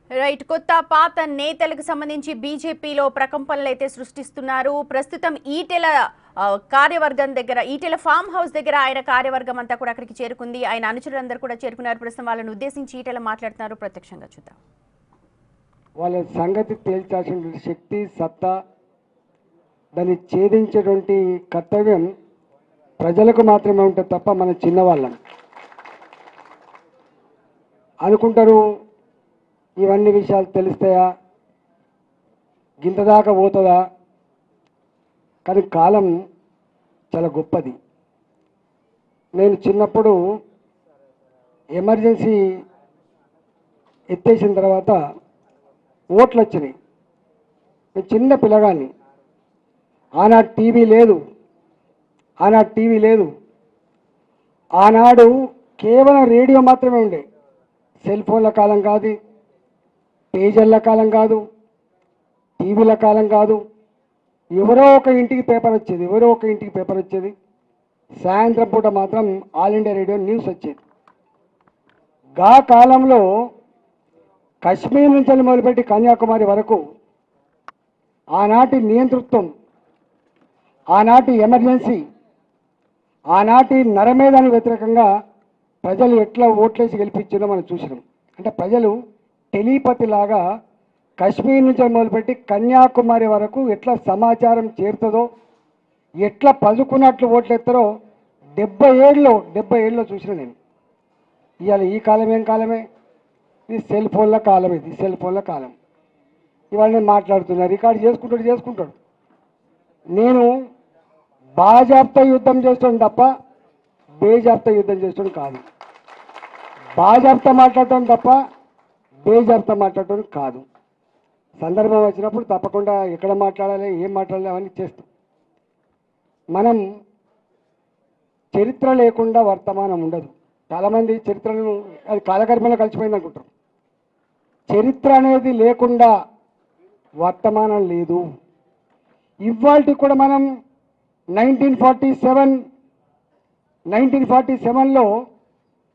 Right కొత్త పాత నేతలకు సంబంధించి బీజేపీలో ప్రకంపనలు అయితే సృష్టిస్తున్నారు. ప్రస్తుతం ఈటెల కార్యవర్గం దగ్గర ఈటెల ఫామ్ హౌస్ దగ్గర ఆయన కార్యవర్గం అంతా కూడా అక్కడికి చేరుకుంది. ఆయన అనుచరులందరూ కూడా చేరుకున్నారు. ప్రస్తుతం వాళ్ళని ఉద్దేశించి ఈటెల మాట్లాడుతున్నారు. ప్రత్యక్షంగా చూద్దాం. వాళ్ళ సంగతి తేల్చాల్సిన శక్తి సత్తా దాన్ని ఛేదించేటువంటి కర్తవ్యం ప్రజలకు మాత్రమే ఉంటుంది తప్ప మన చిన్నవాళ్ళం అనుకుంటారు. ఇవన్నీ విషయాలు తెలుస్తాయా, గింతదాకా పోతుందా? కానీ కాలం చాలా గొప్పది. నేను చిన్నప్పుడు ఎమర్జెన్సీ ఎత్తేసిన తర్వాత ఓట్లు వచ్చినాయి. నేను చిన్న పిల్లగాన్ని. ఆనాడు టీవీ లేదు. ఆనాడు కేవలం రేడియో మాత్రమే ఉండే. సెల్ ఫోన్ల కాలం కాదు, పేజర్ల కాలం కాదు, టీవీల కాలం కాదు. ఎవరో ఒక ఇంటికి పేపర్ వచ్చేది. సాయంత్రం పూట మాత్రం ఆల్ ఇండియా రేడియో న్యూస్ వచ్చేది. గా కాలంలో కశ్మీర్ నుంచి మొదలుపెట్టి కన్యాకుమారి వరకు ఆనాటి నియంతృత్వం, ఆనాటి ఎమర్జెన్సీ, ఆనాటి నరమేధానికి వ్యతిరేకంగా ప్రజలు ఎట్లా ఓట్లేసి గెలిపించిందో మనం చూసినాం. అంటే ప్రజలు టెలిపతిలాగా కశ్మీర్ నుంచి మొదలుపెట్టి కన్యాకుమారి వరకు ఎట్లా సమాచారం చేరుతుందో, ఎట్లా పలుకున్నట్లు ఓట్లేస్తారో 70 ఏళ్ళలో చూసిన నేను. ఇవాళ ఈ కాలం ఏం కాలమే, ఇది సెల్ ఫోన్ల కాలం. ఇవాళ నేను మాట్లాడుతున్నా, రికార్డు చేసుకుంటాడు. నేను బాజాప్తా యుద్ధం చేస్తాను తప్ప బేజాప్తా యుద్ధం చేస్తాను కాదు. బాజాప్తా మాట్లాడటం తప్ప బేజాప్తా మాట్లాడటం కాదు. సందర్భం వచ్చినప్పుడు తప్పకుండా ఎక్కడ మాట్లాడాలి, ఏం మాట్లాడాలి అవన్నీ చేస్తాం. మనం చరిత్ర లేకుండా వర్తమానం ఉండదు. చాలామంది చరిత్రను అది కాలకర్మలో కలిసిపోయింది అనుకుంటారు. చరిత్ర అనేది లేకుండా వర్తమానం లేదు. ఇవాళకి కూడా మనం 1947లో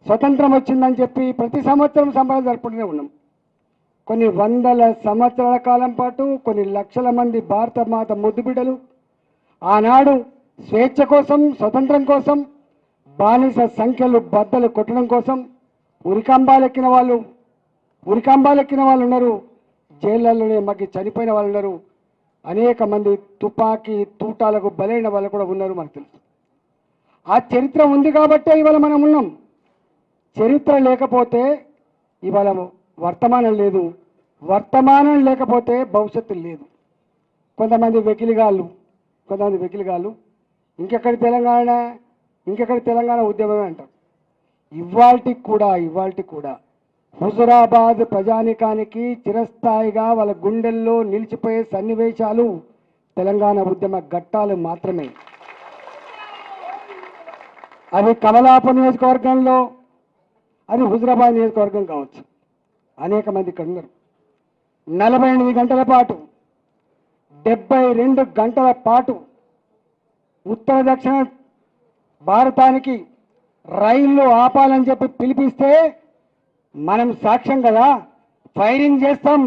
స్వతంత్రం వచ్చిందని చెప్పి ప్రతి సంవత్సరం సంబరాలు జరుపుకుంటూనే ఉన్నాం. కొన్ని వందల సంవత్సరాల కాలం పాటు కొన్ని లక్షల మంది భారత మాత ముద్దుబిడ్డలు ఆనాడు స్వేచ్ఛ కోసం, స్వతంత్రం కోసం, బానిస సంఖ్యలు బద్దలు కొట్టడం కోసం ఉరికంబాలెక్కిన వాళ్ళు ఉన్నారు. జైళ్ళలోనే మగ్గి చనిపోయిన వాళ్ళు ఉన్నారు. అనేక మంది తుపాకీ తూటాలకు బలైన వాళ్ళు కూడా ఉన్నారు. మనకు తెలుసు. ఆ చరిత్ర ఉంది కాబట్టే ఇవాళ మనం ఉన్నాం. చరిత్ర లేకపోతే ఇవాళ వర్తమానం లేదు. వర్తమానం లేకపోతే భవిష్యత్తు లేదు. కొంతమంది వెకిలిగాళ్ళు ఇంకెక్కడి తెలంగాణ ఉద్యమమే అంటారు. ఇవాల్టి కూడా హుజురాబాద్ ప్రజానికానికి చిరస్థాయిగా వాళ్ళ గుండెల్లో నిలిచిపోయే సన్నివేశాలు తెలంగాణ ఉద్యమ ఘట్టాలు మాత్రమే. అది కమలాపూర్ నియోజకవర్గంలో, అది హుజురాబాద్ నియోజకవర్గం కావచ్చు. అనేక మంది ఇక్కడ ఉన్నారు. 48 గంటల పాటు 72 గంటల పాటు ఉత్తర దక్షిణ భారతానికి రైళ్లు ఆపాలని చెప్పి పిలిపిస్తే మనం సాక్ష్యం కదా, ఫైరింగ్ చేస్తాం,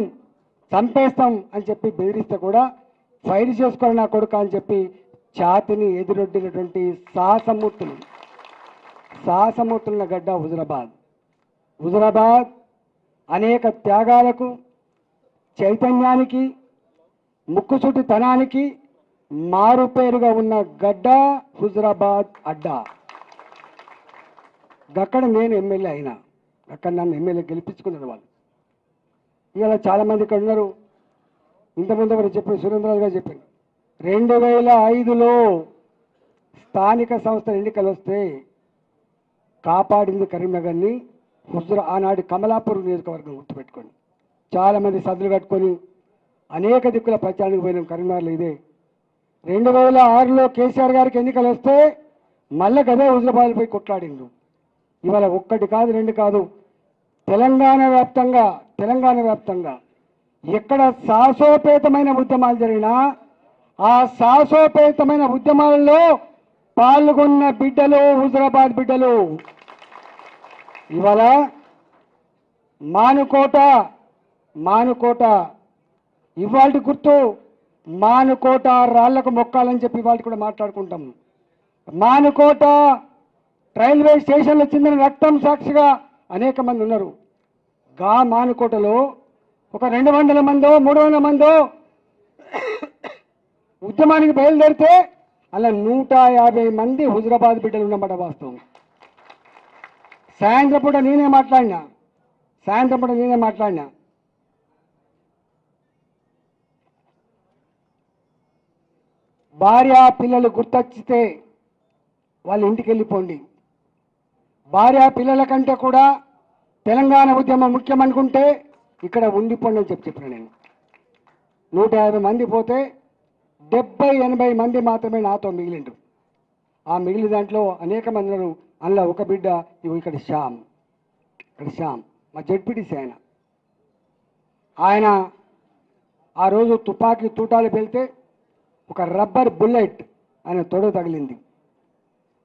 చంపేస్తాం అని చెప్పి బెదిరిస్తే కూడా ఫైర్ చేసుకోవాలి నా కొడుకు అని చెప్పి ఛాతిని ఎదురొడ్డినటువంటి సాహసమూర్తుల గడ్డ హుజురాబాద్ అనేక త్యాగాలకు, చైతన్యానికి, ముక్కుసూటితనానికి మారుపేరుగా ఉన్న గడ్డ హుజురాబాద్ అడ్డా. అక్కడ నేను ఎమ్మెల్యే అయినా, అక్కడ నన్ను ఎమ్మెల్యే గెలిపించుకున్నారు వాళ్ళు. ఇవాళ చాలామంది ఇక్కడ ఉన్నారు. ఇంతకుముందు ఎవరు చెప్పారు, సురేంద్రరాజు గారు చెప్పారు, 2005లో స్థానిక సంస్థల ఎన్నికలు వస్తే కాపాడింది కరీంనగర్ని ఆనాటి కమలాపూర్ నియోజకవర్గం గుర్తుపెట్టుకోండి. చాలామంది సద్దులు కట్టుకొని అనేక దిక్కుల ప్రచారానికి పోయినాం కరీంనగర్లో. ఇదే 2006లో కేసీఆర్ గారికి ఎన్నికలు వస్తే మళ్ళీ గదే హుజురాబాద్ పోయి కొట్లాడిండు. ఇవాళ ఒక్కటి కాదు, రెండు కాదు, తెలంగాణ వ్యాప్తంగా ఎక్కడ సాహసోపేతమైన ఉద్యమాలు జరిగినా ఆ సాహసోపేతమైన ఉద్యమాలలో పాల్గొన్న బిడ్డలు హుజురాబాద్ బిడ్డలు. ఇవాళ మానుకోట మానుకోట ఇవాళ గుర్తు మానుకోట రాళ్లకు మొక్కాలని చెప్పి ఇవాళ కూడా మాట్లాడుకుంటాం. మానుకోట రైల్వే స్టేషన్లో చెందిన రక్తం సాక్షిగా అనేక మంది ఉన్నారు. గా మానుకోటలో ఒక 200 మందో 300 మందో ఉద్యమానికి బయలుదేరితే అలా 150 మంది హుజరాబాద్ బిడ్డలు ఉన్నమాట వాస్తవం. సాయంత్రం పూట నేనే మాట్లాడినా భార్య పిల్లలు గుర్తొచ్చితే వాళ్ళ ఇంటికి వెళ్ళిపోండి. భార్య పిల్లల కంటే కూడా తెలంగాణ ఉద్యమం ముఖ్యం అనుకుంటే ఇక్కడ ఉండిపోండి అని చెప్పిన నేను. 150 మంది పోతే 70-80 మంది మాత్రమే నాతో మిగిలిండు. ఆ మిగిలిన దాంట్లో అనేక మంది ఉన్నారు. అందులో ఒక బిడ్డ ఇక్కడ శ్యామ్ మా జడ్పీటీసీ ఆయన ఆ రోజు తుపాకీ తూటాలు వెళ్తే ఒక రబ్బర్ బుల్లెట్ ఆయన తొడ తగిలింది.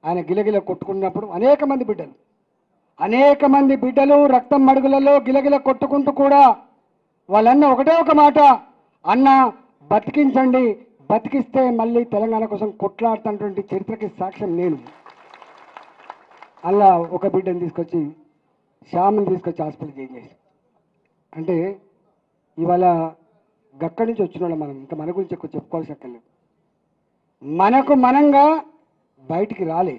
ఆయన గిలగిల కొట్టుకున్నప్పుడు అనేక మంది బిడ్డలు రక్తం మడుగులలో గిలగిల కొట్టుకుంటూ కూడా వాళ్ళన్న ఒకటే ఒక మాట, అన్న బతికించండి, బతికిస్తే మళ్ళీ తెలంగాణ కోసం కొట్లాడుతున్నటువంటి చరిత్రకి సాక్ష్యం నేను. అలా ఒక బిడ్డను తీసుకొచ్చి శ్యామ్ని తీసుకొచ్చి హాస్పిటల్ చేసి అంటే ఇవాళ గక్కడి నుంచి వచ్చిన వాళ్ళు మనం ఇంకా మన గురించి ఎక్కువ చెప్పుకోవాల్సి అక్కర్లేదు. మనకు మనంగా బయటికి రాలే.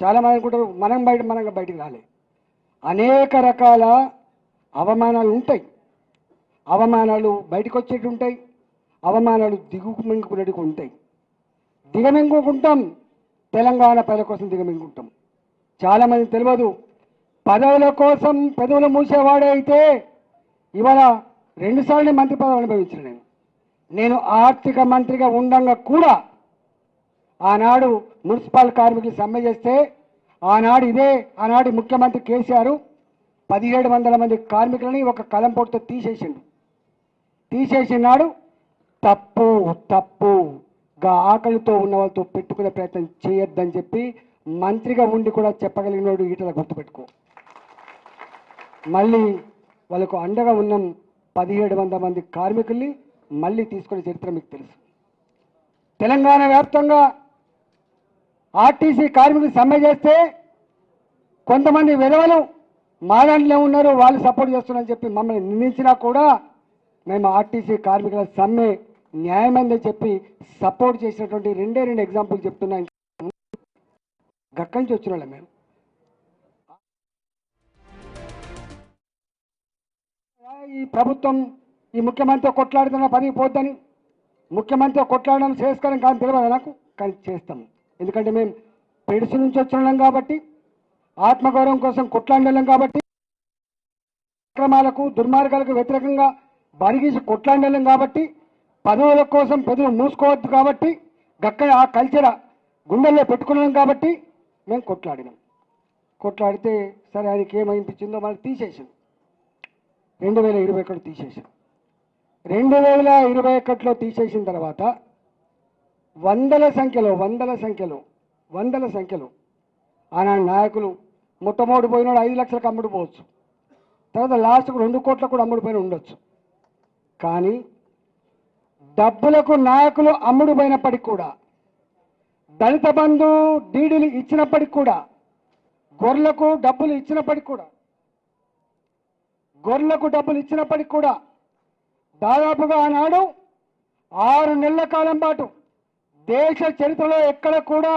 చాలామంది అనుకుంటారు మనంగా బయటికి రాలే. అనేక రకాల అవమానాలు ఉంటాయి. అవమానాలు బయటకు వచ్చేటి ఉంటాయి, అవమానాలు దిగుమింగుకునేటివి ఉంటాయి. దిగమింగుకుంటాం, తెలంగాణ ప్రజల కోసం దిగమింగుకుంటాం. చాలామంది తెలియదు, పదవుల కోసం పెదవులు మూసేవాడే అయితే ఇవాళ 2 సార్లు మంత్రి పదవి అనుభవించిన నేను ఆర్థిక మంత్రిగా ఉండంగా కూడా ఆనాడు మున్సిపల్ కార్మికులు సమ్మె చేస్తే ఆనాడు ముఖ్యమంత్రి కేసీఆర్ 1700 మంది కార్మికులని ఒక కలంపోటుతో తీసేసినాడు. తప్పుగా ఆకలితో ఉన్న వాళ్ళతో పెట్టుకునే ప్రయత్నం చేయొద్దని చెప్పి మంత్రిగా ఉండి కూడా చెప్పగలిగినోడు ఈటల గుర్తుపెట్టుకో. మళ్ళీ వాళ్ళకు అండగా ఉన్న 1700 మంది కార్మికుల్ని మళ్ళీ తీసుకునే చరిత్ర మీకు తెలుసు. తెలంగాణ వ్యాప్తంగా ఆర్టీసీ కార్మికులు సమ్మె చేస్తే కొంతమంది విధవలు మా దాంట్లో ఉన్నారు, వాళ్ళు సపోర్ట్ చేస్తున్నారని చెప్పి మమ్మల్ని నిందించినా కూడా మేము ఆర్టీసీ కార్మికుల సమ్మె న్యాయమైందని చెప్పి సపోర్ట్ చేసినటువంటి 2 ఎగ్జాంపుల్ చెప్తున్నా. గక్కడి నుంచి వచ్చిన వాళ్ళం మేము. ఈ ప్రభుత్వం ఈ ముఖ్యమంత్రితో కొట్లాడుతున్న పనికి పోద్దని, ముఖ్యమంత్రితో కొట్లాడడం శ్రేయస్కరం కాదని తెలియదు నాకు, కానీ చేస్తాం. ఎందుకంటే మేము పెడుసు నుంచి వచ్చినాం కాబట్టి, ఆత్మగౌరవం కోసం కొట్లాడినాం కాబట్టి, అక్రమాలకు దుర్మార్గాలకు వ్యతిరేకంగా బరిగీసి కొట్లాడినాం కాబట్టి, పదవుల కోసం పెదవులు మూసుకోవద్దు కాబట్టి, గక్కడ ఆ కల్చర్ గుండెల్లో పెట్టుకున్నాం కాబట్టి మేము కొట్లాడితే సరే ఆయనకి ఏమనిపించిందో మనకు తీసేసాం. 2021 తీసేసాం. 2021లో తీసేసిన తర్వాత వందల సంఖ్యలో ఆనాడు నాయకులు మొట్టమొదటి పోయినాడు 5 లక్షలకు అమ్ముడు పోవచ్చు, తర్వాత లాస్ట్కు 2 కోట్లకు కూడా అమ్ముడు పోయిన ఉండొచ్చు. కానీ డబ్బులకు నాయకులు అమ్ముడు పోయినప్పటికి కూడా, దళిత బంధు డీడీలు ఇచ్చినప్పటికి కూడా, గొర్రెలకు డబ్బులు ఇచ్చినప్పటికి కూడా దాదాపుగా ఆనాడు 6 నెలల కాలం పాటు దేశ చరిత్రలో ఎక్కడ కూడా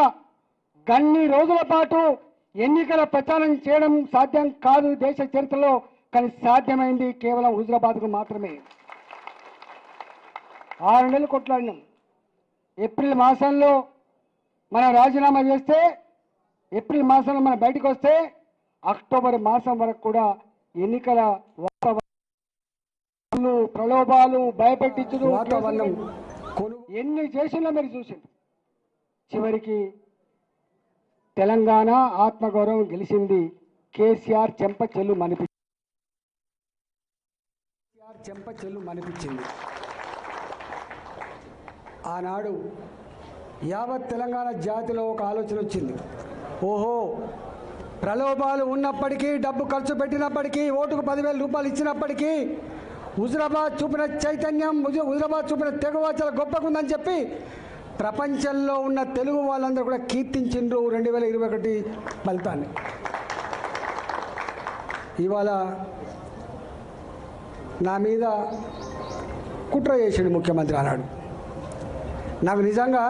గన్ని రోజుల పాటు ఎన్నికల ప్రచారం చేయడం సాధ్యం కాదు దేశ చరిత్రలో. కానీ సాధ్యమైంది కేవలం హుజరాబాద్కు మాత్రమే. 6 నెలలు కొట్లాడినాం. ఏప్రిల్ మాసంలో మనం రాజీనామా చేస్తే, ఏప్రిల్ మాసంలో మనం బయటకు వస్తే, అక్టోబర్ మాసం వరకు కూడా ఎన్నికల ప్రలోభాలు, భయపెట్టించుడు, వాతావరణం ఎన్ని చేసినా మీరు చూసింది. చివరికి తెలంగాణ ఆత్మగౌరవం గెలిచింది. కేసీఆర్ చెంప చెల్లు మనిపించింది. ఆనాడు యావత్ తెలంగాణ జాతిలో ఒక ఆలోచన వచ్చింది. ఓహో, ప్రలోభాలు ఉన్నప్పటికీ, డబ్బు ఖర్చు పెట్టినప్పటికీ, ఓటుకు 10,000 రూపాయలు ఇచ్చినప్పటికీ హుజురాబాద్ చూపిన చైతన్యం, హుజురాబాద్ చూపిన తెగువ చాలా గొప్పగా ఉందని చెప్పి ప్రపంచంలో ఉన్న తెలుగు వాళ్ళందరూ కూడా కీర్తించిండ్రు 2021 ఫలితాన్ని. ఇవాళ నా మీద కుట్ర చేసిండు ముఖ్యమంత్రి అన్నాడు. నాకు నిజంగా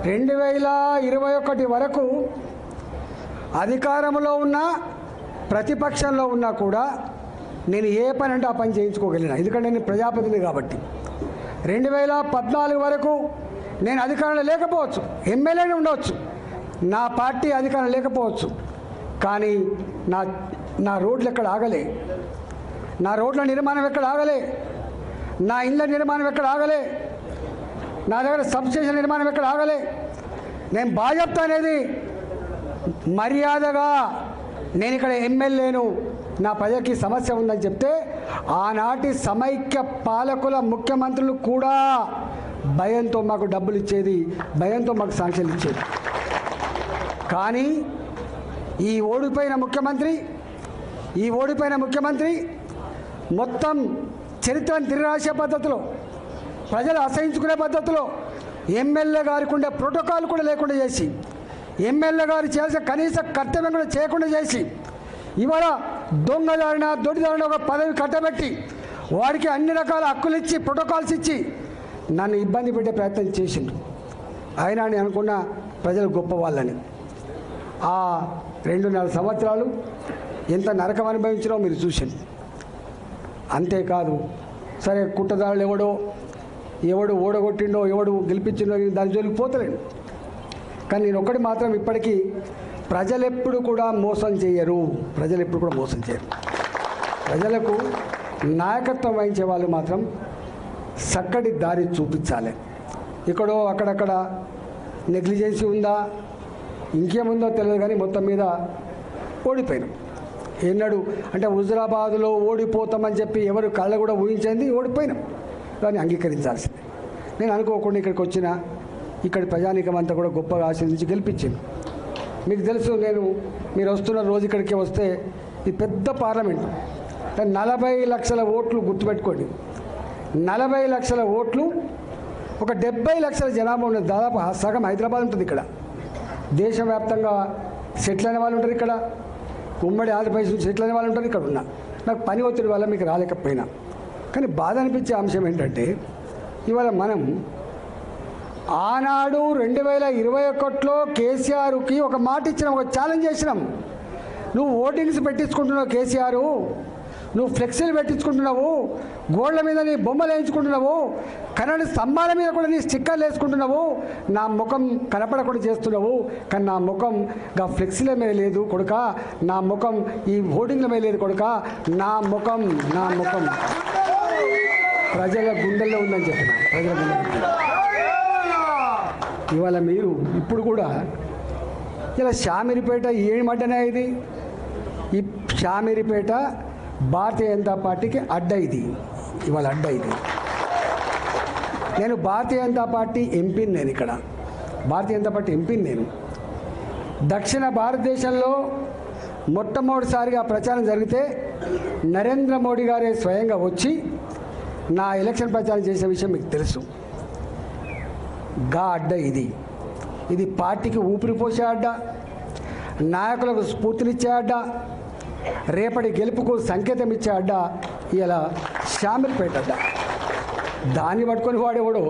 2021 వరకు అధికారంలో ఉన్నా ప్రతిపక్షంలో ఉన్నా కూడా నేను ఏ పని అంటే ఆ పని చేయించుకోగలిగిన, ఎందుకంటే నేను ప్రజాప్రతినిధి కాబట్టి. 2014 వరకు నేను అధికారంలో లేకపోవచ్చు, ఎమ్మెల్యేనే ఉండవచ్చు, నా పార్టీ అధికారం లేకపోవచ్చు, కానీ నా రోడ్లు ఎక్కడ ఆగలే, నా రోడ్ల నిర్మాణం ఎక్కడ ఆగలే, నా ఇళ్ళ నిర్మాణం ఎక్కడ ఆగలే, నా దగ్గర సబ్స్టేషన్ నిర్మాణం ఎక్కడ ఆగలే. నేను బాగా చెప్తా అనేది మర్యాదగా నేను ఇక్కడ ఎమ్మెల్యేను, నా ప్రజలకి సమస్య ఉందని చెప్తే ఆనాటి సమైక్య పాలకుల ముఖ్యమంత్రులు కూడా భయంతో మాకు డబ్బులు ఇచ్చేది, భయంతో మాకు శాంక్షన్లు ఇచ్చేది. కానీ ఈ ఓడిపోయిన ముఖ్యమంత్రి మొత్తం చరిత్రను తిరగరాసే పద్ధతిలో, ప్రజలు అసహించుకునే పద్ధతిలో, ఎమ్మెల్యే గారికి ఉండే ప్రోటోకాల్ కూడా లేకుండా చేసి, ఎమ్మెల్యే గారు చేయాల్సిన కనీస కర్తవ్యం కూడా చేయకుండా చేసి, ఇవాళ దొంగదారిన దొడిదారిన ఒక పదవి కట్టబెట్టి వాడికి అన్ని రకాల హక్కులు ఇచ్చి ప్రోటోకాల్స్ ఇచ్చి నన్ను ఇబ్బంది పెట్టే ప్రయత్నం చేసిండు. అయినా నేను అనుకున్న ప్రజలు గొప్ప వాళ్ళని. ఆ 2.5 సంవత్సరాలు ఎంత నరకం అనుభవించినో మీరు చూసింది. అంతేకాదు, సరే కుట్రదారులు ఎవడు ఓడగొట్టిండో, ఎవడు గెలిపించిండో దాని జోలికి పోతలేను. కానీ నేను ఒకటి మాత్రం ఇప్పటికీ ప్రజలెప్పుడు కూడా మోసం చేయరు. ప్రజలకు నాయకత్వం వహించే వాళ్ళు మాత్రం చక్కటి దారి చూపించాలి. ఇక్కడో అక్కడక్కడ నెగ్లిజెన్సీ ఉందా, ఇంకేముందో తెలియదు, కానీ మొత్తం మీద ఓడిపోయినాం. ఎన్నడు అంటే హుజురాబాదులో ఓడిపోతామని చెప్పి ఎవరు కళ్ళ కూడా ఊహించింది, ఓడిపోయినాం. దాన్ని అంగీకరించాల్సిందే. నేను అనుకోకుండా ఇక్కడికి వచ్చిన ఇక్కడి ప్రజానీకం అంతా కూడా గొప్పగా ఆశీర్వదించి గెలిపించింది. మీకు తెలుసు, మీరు వస్తున్న రోజు ఇక్కడికి వస్తే ఇది పెద్ద పార్లమెంట్, 40 లక్షల ఓట్లు గుర్తుపెట్టుకోండి. 40 లక్షల ఓట్లు, ఒక 70 లక్షల జనాభా ఉన్నది. దాదాపు సగం హైదరాబాద్ ఉంటుంది ఇక్కడ. దేశవ్యాప్తంగా సెటిల్ అయిన వాళ్ళు ఉంటారు ఇక్కడ, ఉమ్మడి ఆంధ్రప్రదేశ్ నుంచి సెటిల్ అయిన వాళ్ళు ఉంటారు ఇక్కడ. నాకు పని ఒత్తిడి వల్ల మీకు రాలేకపోయినా, కానీ బాధ అనిపించే అంశం ఏంటంటే ఇవాళ మనం ఆనాడు 2021లో కేసీఆర్కి ఒక మాట ఇచ్చినాం, ఒక ఛాలెంజ్ చేసినాం. నువ్వు ఓటింగ్స్ పెట్టించుకుంటున్నావు కేసీఆర్, నువ్వు ఫ్లెక్సీలు పెట్టించుకుంటున్నావు, గోళ్ల మీద నీ బొమ్మలు వేయించుకుంటున్నావు, కరెంటు స్తంభాల మీద కూడా నీ స్టిక్కర్లు వేసుకుంటున్నావు, నా ముఖం కనపడకుండా చేస్తున్నావు. కానీ నా ముఖం ఫ్లెక్సీల మీద లేదు కొడుక, నా ముఖం ఈ ఓటింగ్ల మీద లేదు కొడుక, నా ముఖం ప్రజల గుండెల్లో ఉందని చెప్పిన. ప్రజల గుండెల్లో ఇవాళ మీరు ఇప్పుడు కూడా ఇలా షామీర్పేట ఏమడ్డనే ఇది, ఈ షామీర్పేట భారతీయ జనతా పార్టీకి అడ్డ. ఇది ఇవాళ అడ్డ. ఇది నేను భారతీయ జనతా పార్టీ ఎంపీని, నేను ఇక్కడ భారతీయ జనతా పార్టీ ఎంపీని. నేను దక్షిణ భారతదేశంలో మొట్టమొదటిసారిగా ప్రచారం జరిగితే నరేంద్ర మోడీ గారే స్వయంగా వచ్చి నా ఎలక్షన్ ప్రచారం చేసే విషయం మీకు తెలుసు. అడ్డ ఇది పార్టీకి ఊపిరి పోసే అడ్డ, నాయకులకు స్ఫూర్తినిచ్చే అడ్డ, రేపటి గెలుపుకు సంకేతం ఇచ్చే అడ్డ ఇలా షామీర్పేట అడ్డ. దాన్ని పట్టుకొని వాడెవడో